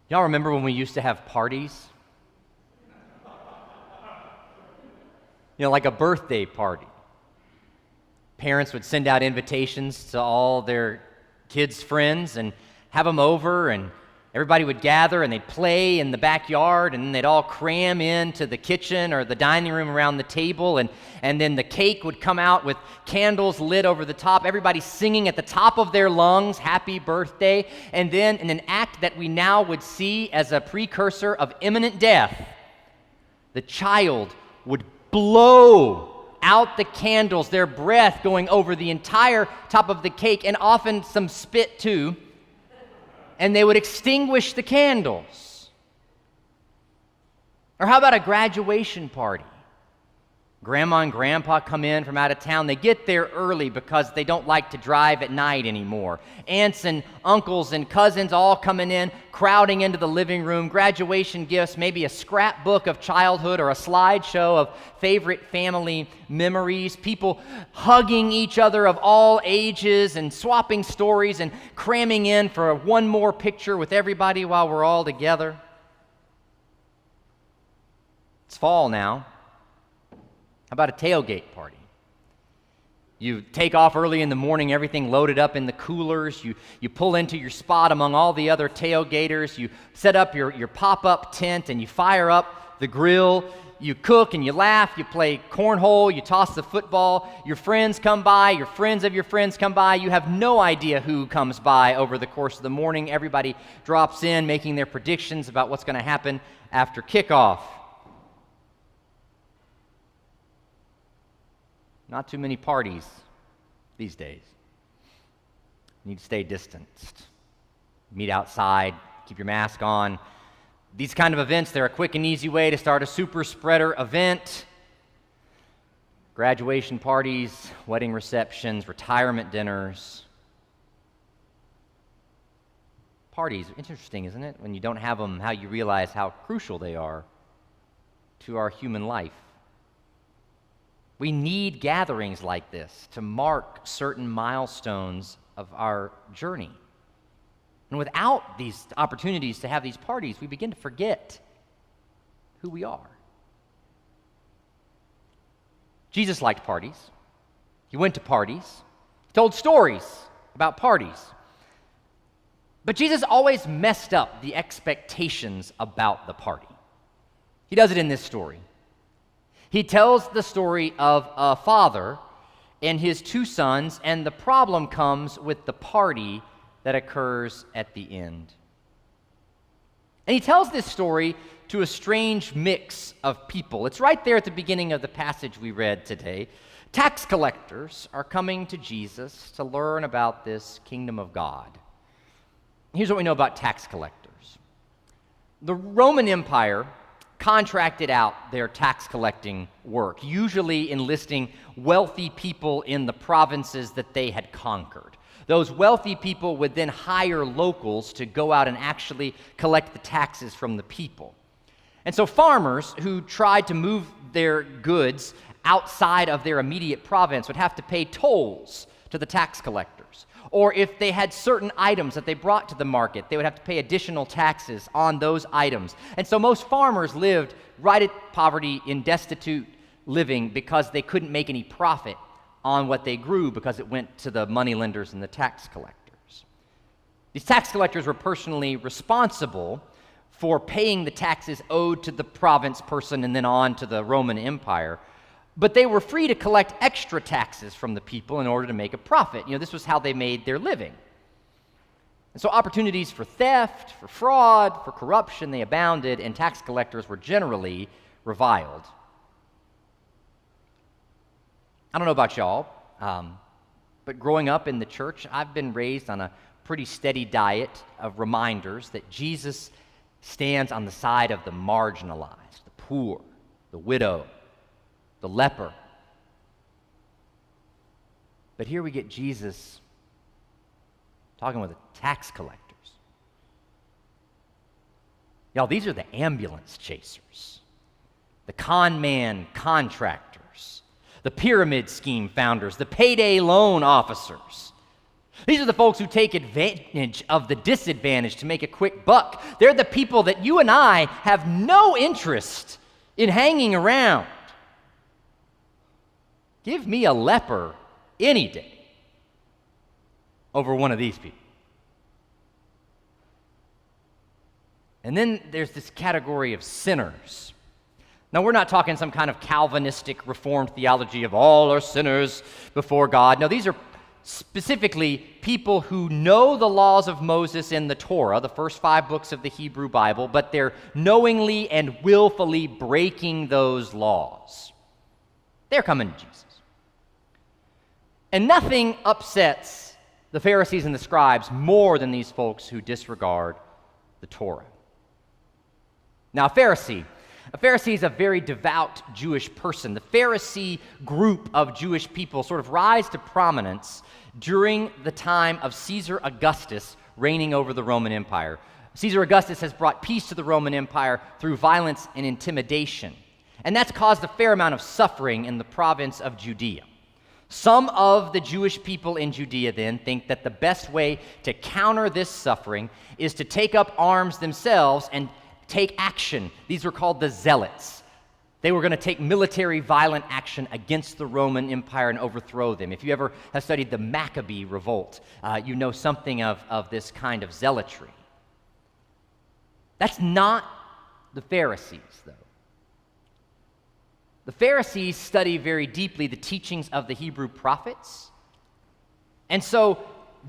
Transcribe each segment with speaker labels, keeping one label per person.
Speaker 1: Y'all remember when we used to have parties? Like a birthday party. Parents would send out invitations to all their kids' friends and have them over, and everybody would gather and they'd play in the backyard, and then they'd all cram into the kitchen or the dining room around the table, and then the cake would come out with candles lit over the top, everybody singing at the top of their lungs, happy birthday. And then in an act that we now would see as a precursor of imminent death, the child would blow out the candles, their breath going over the entire top of the cake, and often some spit too, and they would extinguish the candles. Or how about a graduation party? Grandma and grandpa come in from out of town. They get there early because they don't like to drive at night anymore. Aunts and uncles and cousins all coming in, crowding into the living room. Graduation gifts, maybe a scrapbook of childhood or a slideshow of favorite family memories. People hugging each other of all ages and swapping stories and cramming in for one more picture with everybody while we're all together. It's fall now. How about a tailgate party? You take off early in the morning, everything loaded up in the coolers. You pull into your spot among all the other tailgaters. You set up your pop-up tent and you fire up the grill. You cook and you laugh. You play cornhole. You toss the football. Your friends come by. Your friends of your friends come by. You have no idea who comes by over the course of the morning. Everybody drops in, making their predictions about what's going to happen after kickoff. Not too many parties these days. You need to stay distanced. Meet outside, keep your mask on. These kind of events, they're a quick and easy way to start a super spreader event. Graduation parties, wedding receptions, retirement dinners. Parties, interesting, isn't it? When you don't have them, how you realize how crucial they are to our human life. We need gatherings like this to mark certain milestones of our journey. And without these opportunities to have these parties, we begin to forget who we are. Jesus liked parties. He went to parties. He told stories about parties. But Jesus always messed up the expectations about the party. He does it in this story. He tells the story of a father and his two sons, and the problem comes with the party that occurs at the end. And he tells this story to a strange mix of people. It's right there at the beginning of the passage we read today. Tax collectors are coming to Jesus to learn about this kingdom of God. Here's what we know about tax collectors. The Roman Empire contracted out their tax collecting work, usually enlisting wealthy people in the provinces that they had conquered. Those wealthy people would then hire locals to go out and actually collect the taxes from the people. And so farmers who tried to move their goods outside of their immediate province would have to pay tolls to the tax collectors. Or if they had certain items that they brought to the market, they would have to pay additional taxes on those items. And so most farmers lived right at poverty, in destitute living, because they couldn't make any profit on what they grew because it went to the moneylenders and the tax collectors. These tax collectors were personally responsible for paying the taxes owed to the province person and then on to the Roman Empire. But they were free to collect extra taxes from the people in order to make a profit. This was how they made their living. And so opportunities for theft, for fraud, for corruption, they abounded, and tax collectors were generally reviled. I don't know about y'all, but growing up in the church, I've been raised on a pretty steady diet of reminders that Jesus stands on the side of the marginalized, the poor, the widow, the leper. But here we get Jesus talking with the tax collectors. Y'all, these are the ambulance chasers, the con man contractors, the pyramid scheme founders, the payday loan officers, These are the folks who take advantage of the disadvantage to make a quick buck. They're the people that you and I have no interest in hanging around. Give me a leper any day over one of these people. And then there's this category of sinners. Now, we're not talking some kind of Calvinistic Reformed theology of all are sinners before God. No, these are specifically people who know the laws of Moses in the Torah, the first 5 books of the Hebrew Bible, but they're knowingly and willfully breaking those laws. They're coming to Jesus. And nothing upsets the Pharisees and the scribes more than these folks who disregard the Torah. Now, a Pharisee is a very devout Jewish person. The Pharisee group of Jewish people sort of rise to prominence during the time of Caesar Augustus reigning over the Roman Empire. Caesar Augustus has brought peace to the Roman Empire through violence and intimidation, and that's caused a fair amount of suffering in the province of Judea. Some of the Jewish people in Judea then think that the best way to counter this suffering is to take up arms themselves and take action. These were called the Zealots. They were going to take military violent action against the Roman Empire and overthrow them. If you ever have studied the Maccabee revolt, you know something of this kind of zealotry. That's not the Pharisees, though. The Pharisees study very deeply the teachings of the Hebrew prophets, and so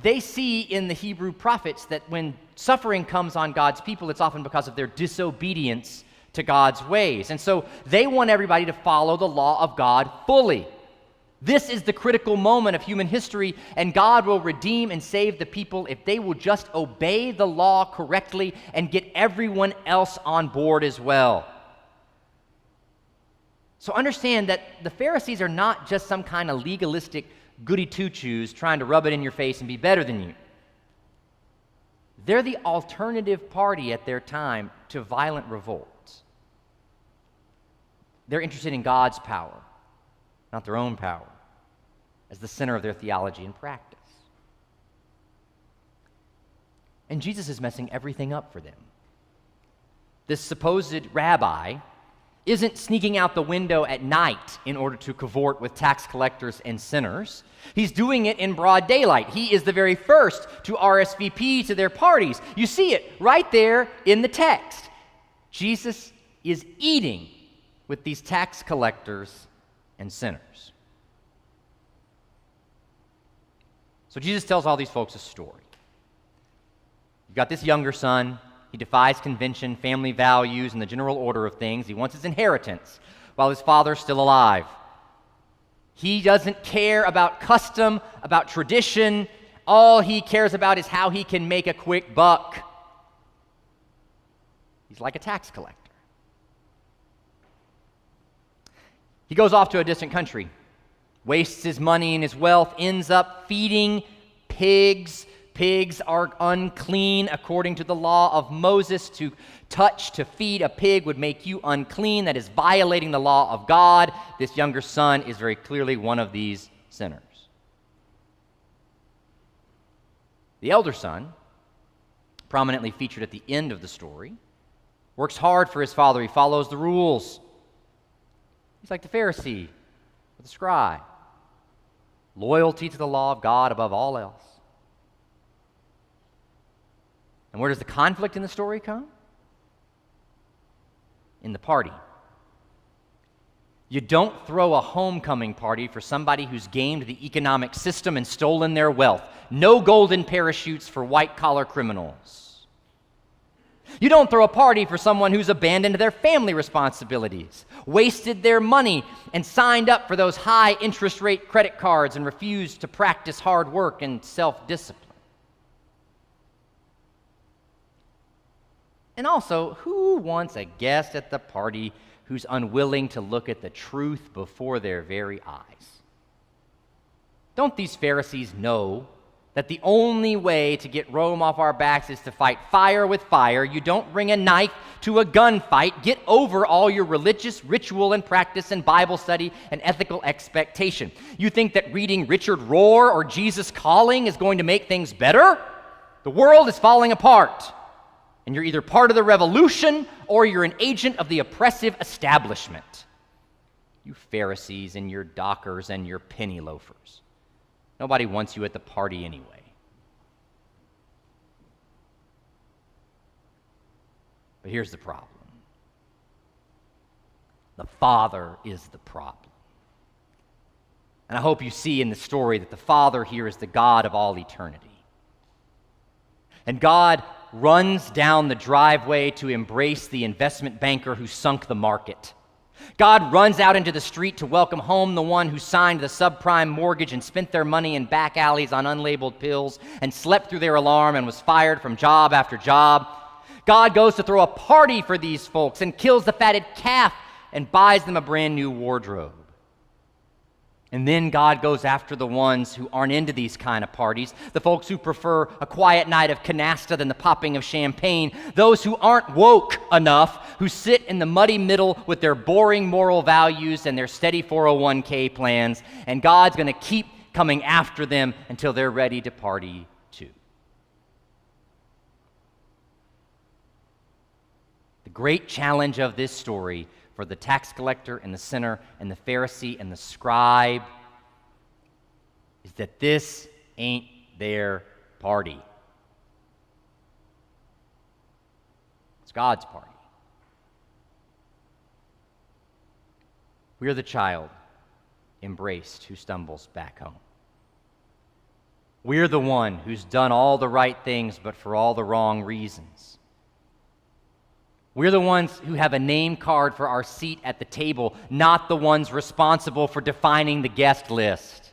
Speaker 1: they see in the Hebrew prophets that when suffering comes on God's people, it's often because of their disobedience to God's ways. And so they want everybody to follow the law of God fully. This is the critical moment of human history, and God will redeem and save the people if they will just obey the law correctly and get everyone else on board as well. So understand that the Pharisees are not just some kind of legalistic goody-two-shoes trying to rub it in your face and be better than you. They're the alternative party at their time to violent revolt. They're interested in God's power, not their own power, as the center of their theology and practice. And Jesus is messing everything up for them. This supposed rabbi isn't sneaking out the window at night in order to cavort with tax collectors and sinners. He's doing it in broad daylight. He is the very first to RSVP to their parties. You see it right there in the text. Jesus is eating with these tax collectors and sinners. So Jesus tells all these folks a story. You've got this younger son. He defies convention, family values, and the general order of things. He wants his inheritance while his father's still alive. He doesn't care about custom, about tradition. All he cares about is how he can make a quick buck. He's like a tax collector. He goes off to a distant country, wastes his money and his wealth, ends up feeding pigs. Pigs are unclean according to the law of Moses. To feed a pig would make you unclean. That is violating the law of God. This younger son is very clearly one of these sinners. The elder son, prominently featured at the end of the story, works hard for his father. He follows the rules. He's like the Pharisee or the scribe. Loyalty to the law of God above all else. And where does the conflict in the story come? In the party. You don't throw a homecoming party for somebody who's gamed the economic system and stolen their wealth. No golden parachutes for white-collar criminals. You don't throw a party for someone who's abandoned their family responsibilities, wasted their money, and signed up for those high interest rate credit cards and refused to practice hard work and self-discipline. And also, who wants a guest at the party who's unwilling to look at the truth before their very eyes? Don't these Pharisees know that the only way to get Rome off our backs is to fight fire with fire. You don't bring a knife to a gunfight. Get over all your religious ritual and practice and Bible study and ethical expectation. You think that reading Richard Rohr or Jesus Calling is going to make things better? The world is falling apart, and you're either part of the revolution or you're an agent of the oppressive establishment. You Pharisees and your dockers and your penny loafers. Nobody wants you at the party anyway. But here's the problem. The Father is the problem. And I hope you see in the story that the Father here is the God of all eternity. And God runs down the driveway to embrace the investment banker who sunk the market. God runs out into the street to welcome home the one who signed the subprime mortgage and spent their money in back alleys on unlabeled pills and slept through their alarm and was fired from job after job. God goes to throw a party for these folks and kills the fatted calf and buys them a brand new wardrobe. And then God goes after the ones who aren't into these kind of parties, the folks who prefer a quiet night of canasta than the popping of champagne, those who aren't woke enough, who sit in the muddy middle with their boring moral values and their steady 401k plans, and God's going to keep coming after them until they're ready to party too. The great challenge of this story for the tax collector and the sinner and the Pharisee and the scribe is that this ain't their party. It's God's party. We are the child embraced who stumbles back home. We're the one who's done all the right things but for all the wrong reasons. We're the ones who have a name card for our seat at the table, not the ones responsible for defining the guest list.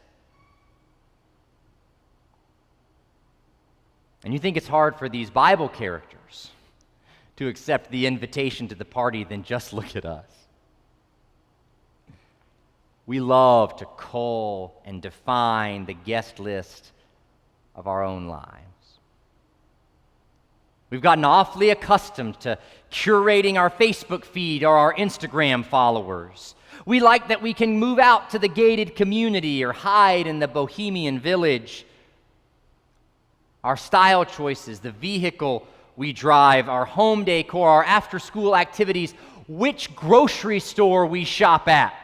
Speaker 1: And you think it's hard for these Bible characters to accept the invitation to the party, then just look at us. We love to cull and define the guest list of our own lives. We've gotten awfully accustomed to curating our Facebook feed or our Instagram followers. We like that we can move out to the gated community or hide in the bohemian village. Our style choices, the vehicle we drive, our home decor, our after-school activities, which grocery store we shop at,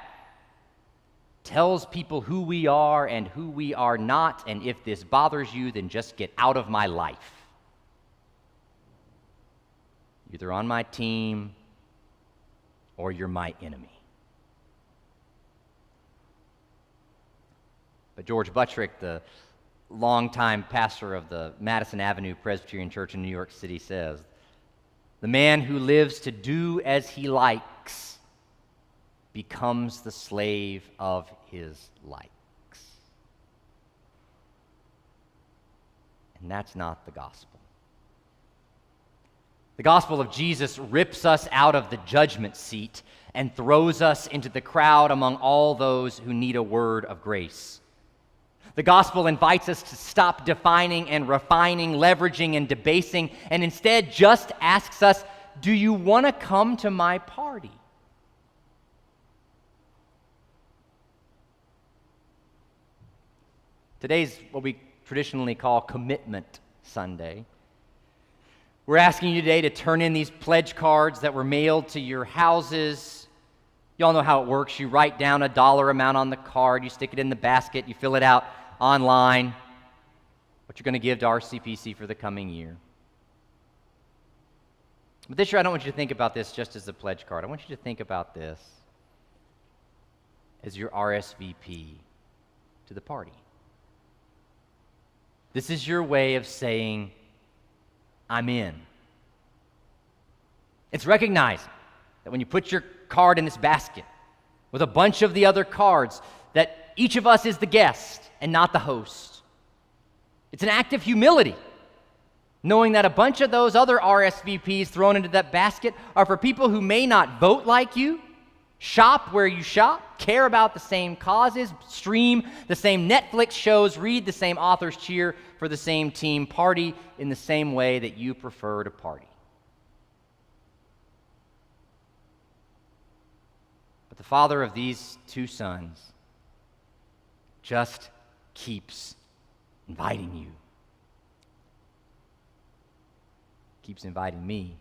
Speaker 1: tells people who we are and who we are not, and if this bothers you, then just get out of my life. Either on my team or you're my enemy. But George Buttrick, the longtime pastor of the Madison Avenue Presbyterian Church in New York City, says, "The man who lives to do as he likes becomes the slave of his likes." And that's not the gospel. The gospel of Jesus rips us out of the judgment seat and throws us into the crowd among all those who need a word of grace. The gospel invites us to stop defining and refining, leveraging and debasing, and instead just asks us, do you want to come to my party? Today's what we traditionally call Commitment Sunday. We're asking you today to turn in these pledge cards that were mailed to your houses. You all know how it works. You write down a dollar amount on the card, you stick it in the basket, you fill it out online, what you're going to give to RCPC for the coming year. But this year, I don't want you to think about this just as a pledge card. I want you to think about this as your RSVP to the party. This is your way of saying, I'm in. It's recognizing that when you put your card in this basket with a bunch of the other cards, that each of us is the guest and not the host. It's an act of humility, knowing that a bunch of those other RSVPs thrown into that basket are for people who may not vote like you, shop where you shop, care about the same causes, stream the same Netflix shows, read the same authors, cheer for the same team, party in the same way that you prefer to party. But the father of these two sons just keeps inviting you. Keeps inviting me.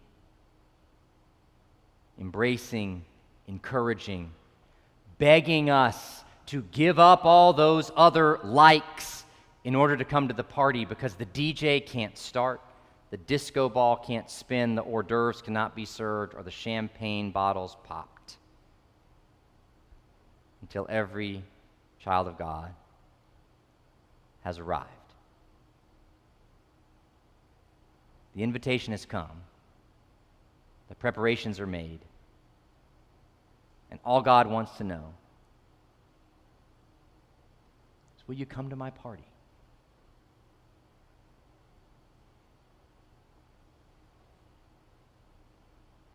Speaker 1: Embracing, encouraging, begging us to give up all those other likes in order to come to the party, because the DJ can't start, the disco ball can't spin, the hors d'oeuvres cannot be served, or the champagne bottles popped, until every child of God has arrived. The invitation has come. The preparations are made. And all God wants to know is, will you come to my party?